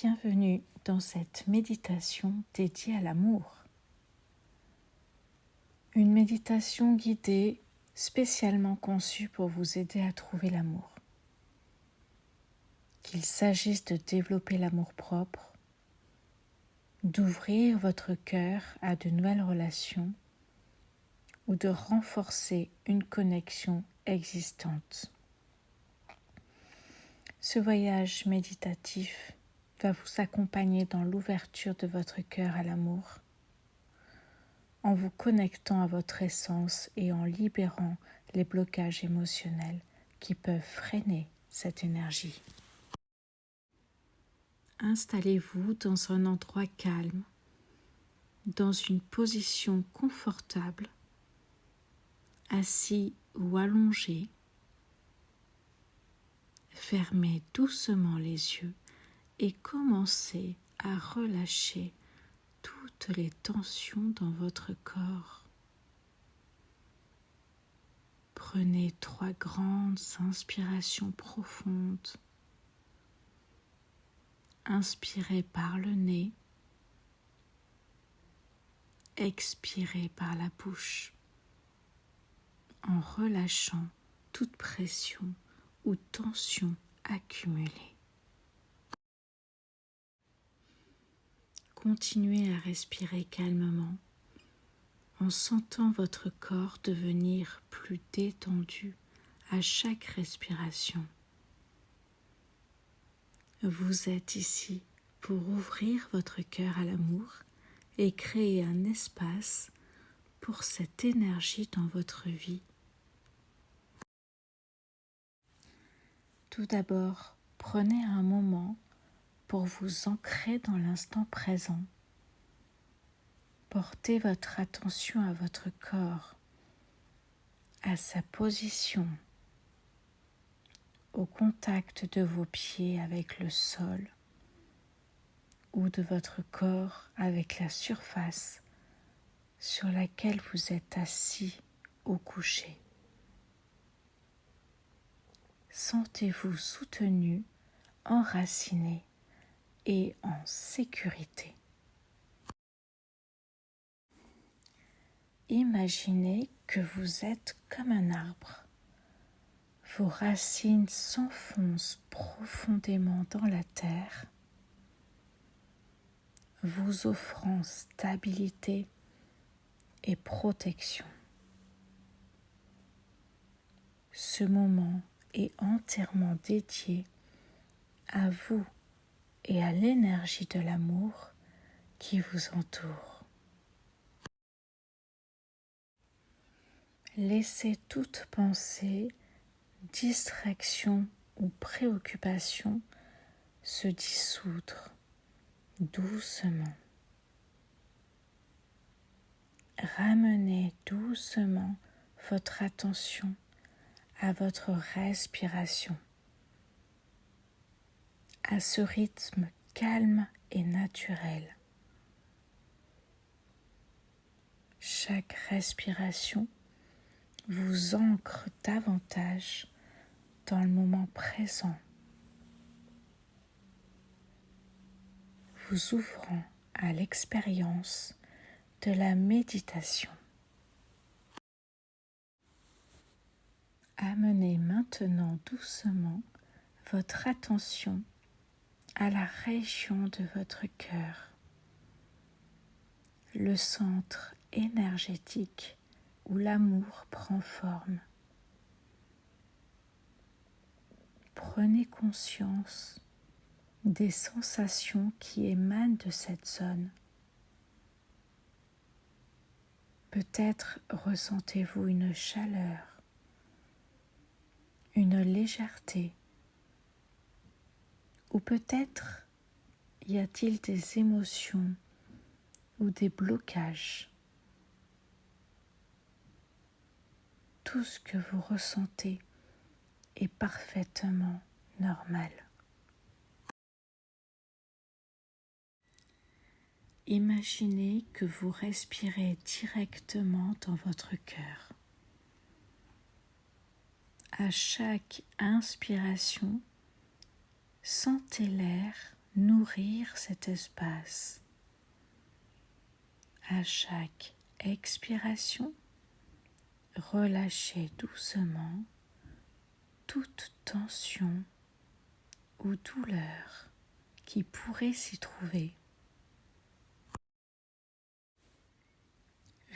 Bienvenue dans cette méditation dédiée à l'amour. Une méditation guidée spécialement conçue pour vous aider à trouver l'amour. Qu'il s'agisse de développer l'amour-propre, d'ouvrir votre cœur à de nouvelles relations ou de renforcer une connexion existante. Ce voyage méditatif va vous accompagner dans l'ouverture de votre cœur à l'amour, en vous connectant à votre essence et en libérant les blocages émotionnels qui peuvent freiner cette énergie. Installez-vous dans un endroit calme, dans une position confortable, assis ou allongé. Fermez doucement les yeux et commencez à relâcher toutes les tensions dans votre corps. Prenez 3 grandes inspirations profondes. Inspirez par le nez, expirez par la bouche, en relâchant toute pression ou tension accumulée. Continuez à respirer calmement en sentant votre corps devenir plus détendu à chaque respiration. Vous êtes ici pour ouvrir votre cœur à l'amour et créer un espace pour cette énergie dans votre vie. Tout d'abord, prenez un moment pour vous ancrer dans l'instant présent. Portez votre attention à votre corps, à sa position, au contact de vos pieds avec le sol ou de votre corps avec la surface sur laquelle vous êtes assis ou couché. Sentez-vous soutenu, enraciné et en sécurité. Imaginez que vous êtes comme un arbre. Vos racines s'enfoncent profondément dans la terre, vous offrant stabilité et protection. Ce moment est entièrement dédié à vous et à l'énergie de l'amour qui vous entoure. Laissez toute pensée, distraction ou préoccupation se dissoudre doucement. Ramenez doucement votre attention à votre respiration, à ce rythme calme et naturel. Chaque respiration vous ancre davantage dans le moment présent, vous ouvrant à l'expérience de la méditation. Amenez maintenant doucement votre attention à la région de votre cœur, le centre énergétique où l'amour prend forme. Prenez conscience des sensations qui émanent de cette zone. Peut-être ressentez-vous une chaleur, une légèreté, ou peut-être y a-t-il des émotions ou des blocages. Tout ce que vous ressentez est parfaitement normal. Imaginez que vous respirez directement dans votre cœur. À chaque inspiration, sentez l'air nourrir cet espace. À chaque expiration, relâchez doucement toute tension ou douleur qui pourrait s'y trouver.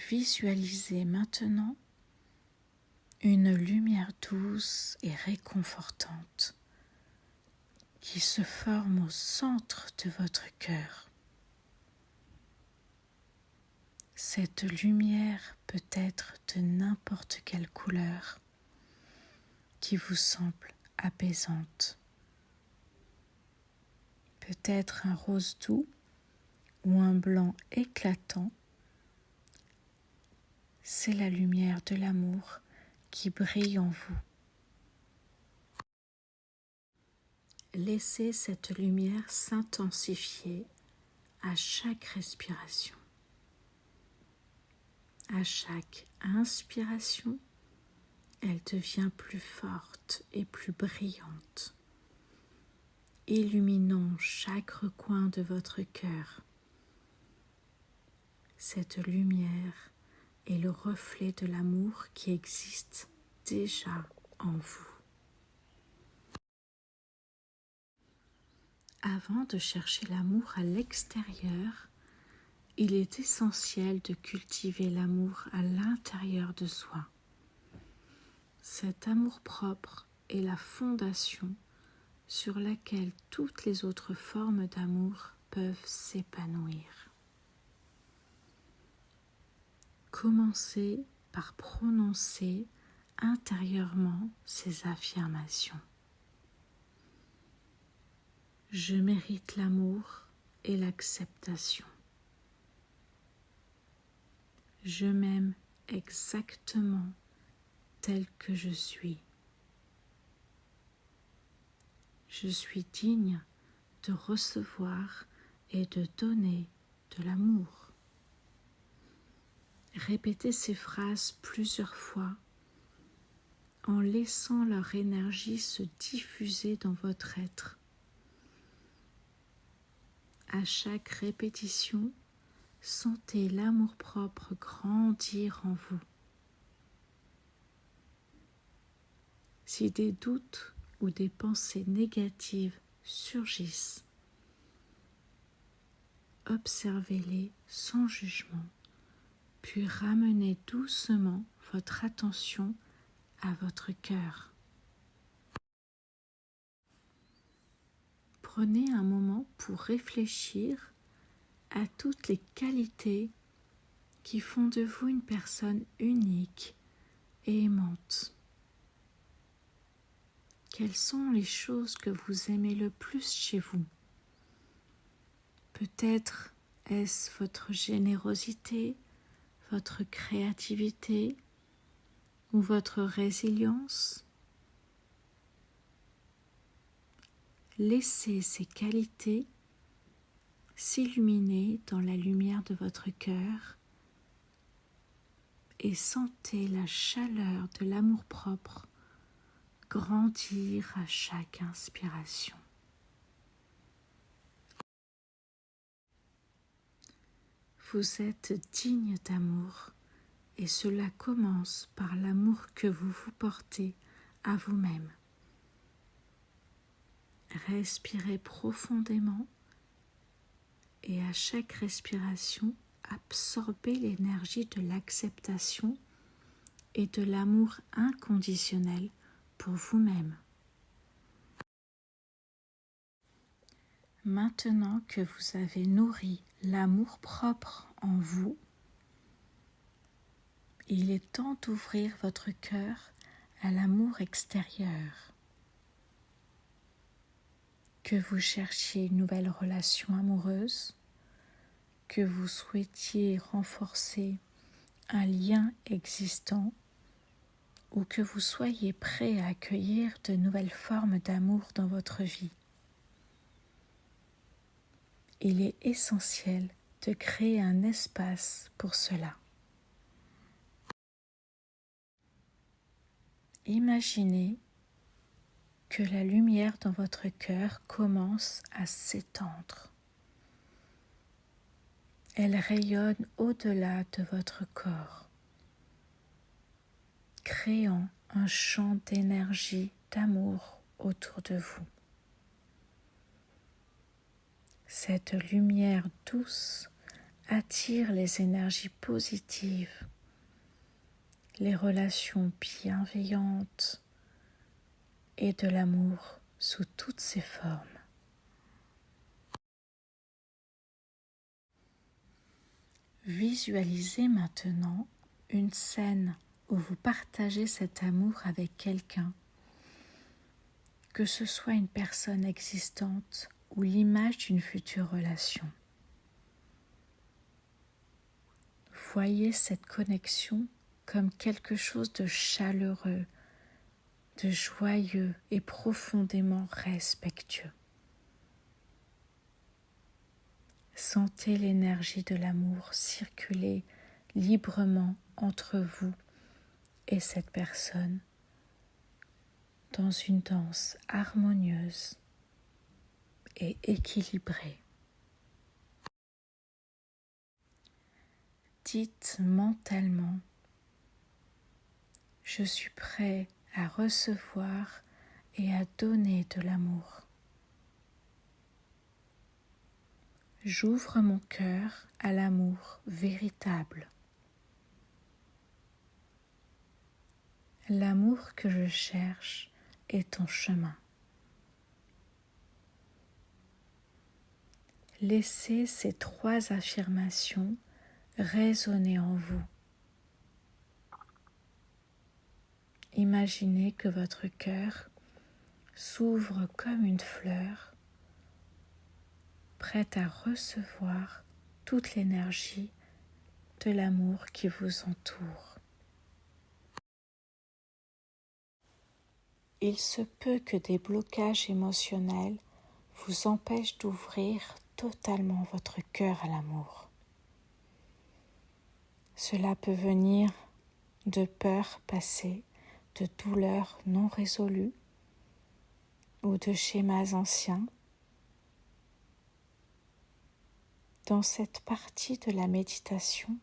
Visualisez maintenant une lumière douce et réconfortante qui se forme au centre de votre cœur. Cette lumière peut être de n'importe quelle couleur qui vous semble apaisante. Peut-être un rose doux ou un blanc éclatant. C'est la lumière de l'amour qui brille en vous. Laissez cette lumière s'intensifier à chaque respiration. À chaque inspiration, elle devient plus forte et plus brillante, illuminant chaque recoin de votre cœur. Cette lumière est le reflet de l'amour qui existe déjà en vous. Avant de chercher l'amour à l'extérieur, il est essentiel de cultiver l'amour à l'intérieur de soi. Cet amour-propre est la fondation sur laquelle toutes les autres formes d'amour peuvent s'épanouir. Commencez par prononcer intérieurement ces affirmations. Je mérite l'amour et l'acceptation. Je m'aime exactement tel que je suis. Je suis digne de recevoir et de donner de l'amour. Répétez ces phrases plusieurs fois en laissant leur énergie se diffuser dans votre être. À chaque répétition, sentez l'amour-propre grandir en vous. Si des doutes ou des pensées négatives surgissent, observez-les sans jugement, puis ramenez doucement votre attention à votre cœur. Prenez un moment pour réfléchir à toutes les qualités qui font de vous une personne unique et aimante. Quelles sont les choses que vous aimez le plus chez vous? Peut-être est-ce votre générosité, votre créativité ou votre résilience? Laissez ces qualités s'illuminer dans la lumière de votre cœur et sentez la chaleur de l'amour-propre grandir à chaque inspiration. Vous êtes digne d'amour et cela commence par l'amour que vous vous portez à vous-même. Respirez profondément et à chaque respiration, absorbez l'énergie de l'acceptation et de l'amour inconditionnel pour vous-même. Maintenant que vous avez nourri l'amour-propre en vous, il est temps d'ouvrir votre cœur à l'amour extérieur. Que vous cherchiez une nouvelle relation amoureuse, que vous souhaitiez renforcer un lien existant ou que vous soyez prêt à accueillir de nouvelles formes d'amour dans votre vie. Il est essentiel de créer un espace pour cela. Imaginez que la lumière dans votre cœur commence à s'étendre. Elle rayonne au-delà de votre corps, créant un champ d'énergie, d'amour autour de vous. Cette lumière douce attire les énergies positives, les relations bienveillantes et de l'amour sous toutes ses formes. Visualisez maintenant une scène où vous partagez cet amour avec quelqu'un, que ce soit une personne existante ou l'image d'une future relation. Voyez cette connexion comme quelque chose de chaleureux, de joyeux et profondément respectueux. Sentez l'énergie de l'amour circuler librement entre vous et cette personne dans une danse harmonieuse et équilibrée. Dites mentalement: je suis prêt à recevoir et à donner de l'amour. J'ouvre mon cœur à l'amour véritable. L'amour que je cherche est en chemin. Laissez ces 3 affirmations résonner en vous. Imaginez que votre cœur s'ouvre comme une fleur, prête à recevoir toute l'énergie de l'amour qui vous entoure. Il se peut que des blocages émotionnels vous empêchent d'ouvrir totalement votre cœur à l'amour. Cela peut venir de peurs passées, de douleurs non résolues ou de schémas anciens. Dans cette partie de la méditation,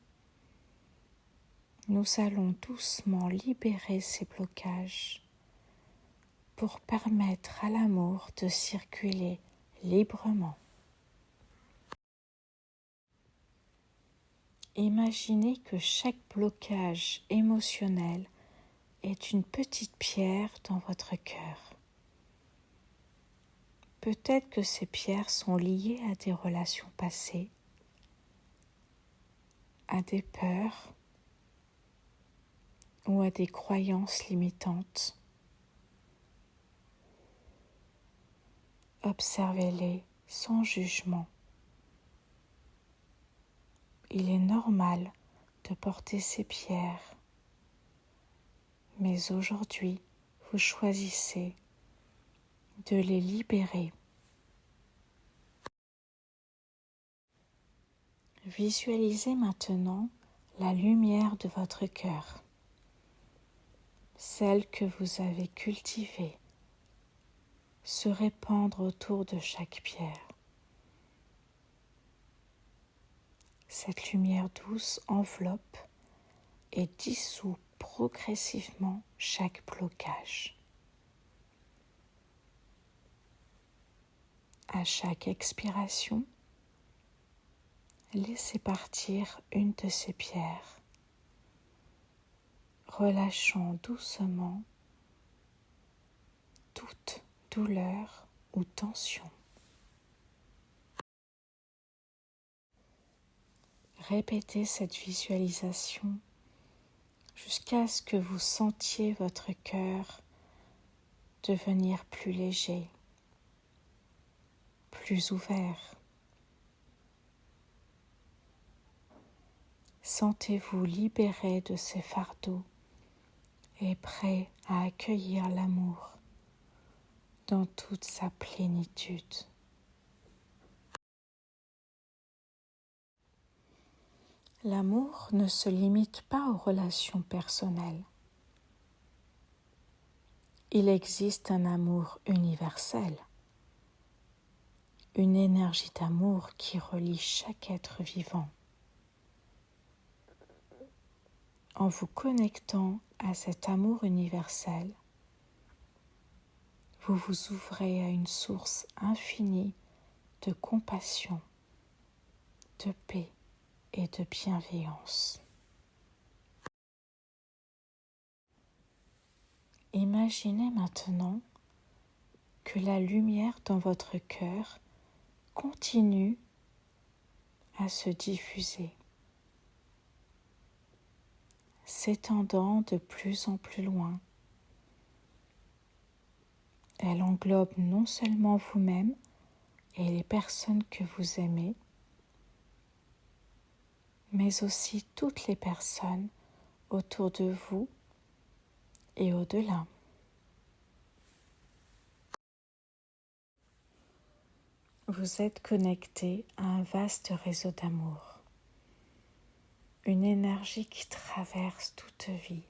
nous allons doucement libérer ces blocages pour permettre à l'amour de circuler librement. Imaginez que chaque blocage émotionnel est une petite pierre dans votre cœur. Peut-être que ces pierres sont liées à des relations passées, à des peurs ou à des croyances limitantes. Observez-les sans jugement. Il est normal de porter ces pierres, mais aujourd'hui, vous choisissez de les libérer. Visualisez maintenant la lumière de votre cœur, celle que vous avez cultivée, se répandre autour de chaque pierre. Cette lumière douce enveloppe et dissout progressivement chaque blocage. À chaque expiration, laissez partir une de ces pierres, relâchant doucement toute douleur ou tension. Répétez cette visualisation jusqu'à ce que vous sentiez votre cœur devenir plus léger, plus ouvert. Sentez-vous libéré de ces fardeaux et prêt à accueillir l'amour dans toute sa plénitude. L'amour ne se limite pas aux relations personnelles. Il existe un amour universel, une énergie d'amour qui relie chaque être vivant. En vous connectant à cet amour universel, vous vous ouvrez à une source infinie de compassion, de paix et de bienveillance. Imaginez maintenant que la lumière dans votre cœur continue à se diffuser, s'étendant de plus en plus loin. Elle englobe non seulement vous-même et les personnes que vous aimez, mais aussi toutes les personnes autour de vous et au-delà. Vous êtes connecté à un vaste réseau d'amour, une énergie qui traverse toute vie.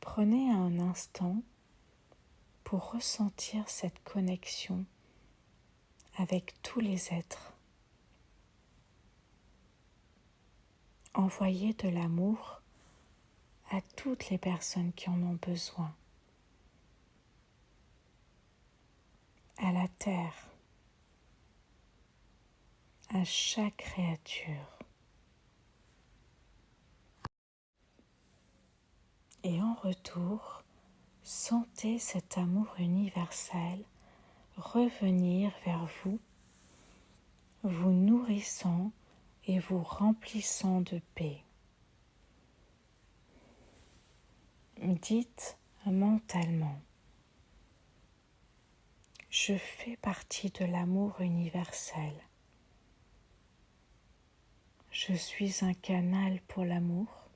Prenez un instant pour ressentir cette connexion avec tous les êtres. Envoyez de l'amour à toutes les personnes qui en ont besoin, à la terre, à chaque créature. Et en retour, sentez cet amour universel revenir vers vous, vous nourrissant et vous remplissant de paix. Dites mentalement: je fais partie de l'amour universel. Je suis un canal pour l'amour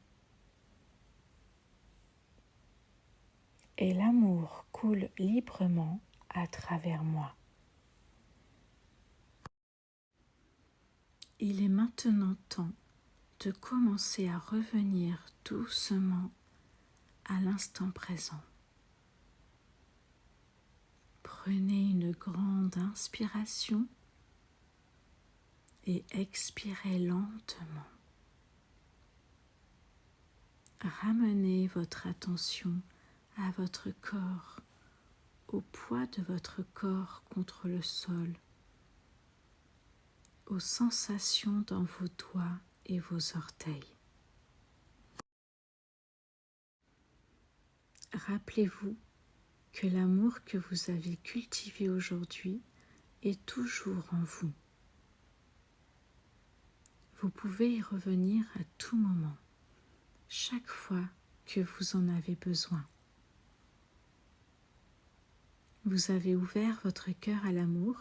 et l'amour coule librement à travers moi. Il est maintenant temps de commencer à revenir doucement à l'instant présent. Prenez une grande inspiration et expirez lentement. Ramenez votre attention à votre corps, au poids de votre corps contre le sol, aux sensations dans vos doigts et vos orteils. Rappelez-vous que l'amour que vous avez cultivé aujourd'hui est toujours en vous. Vous pouvez y revenir à tout moment, chaque fois que vous en avez besoin. Vous avez ouvert votre cœur à l'amour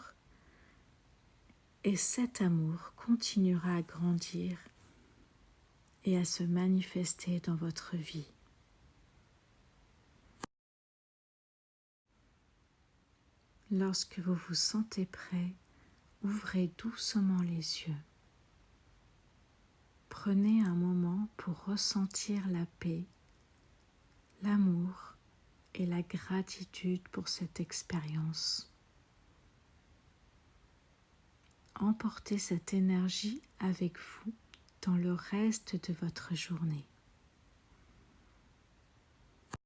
et cet amour continuera à grandir et à se manifester dans votre vie. Lorsque vous vous sentez prêt, ouvrez doucement les yeux. Prenez un moment pour ressentir la paix, l'amour et la gratitude pour cette expérience. Emportez cette énergie avec vous dans le reste de votre journée.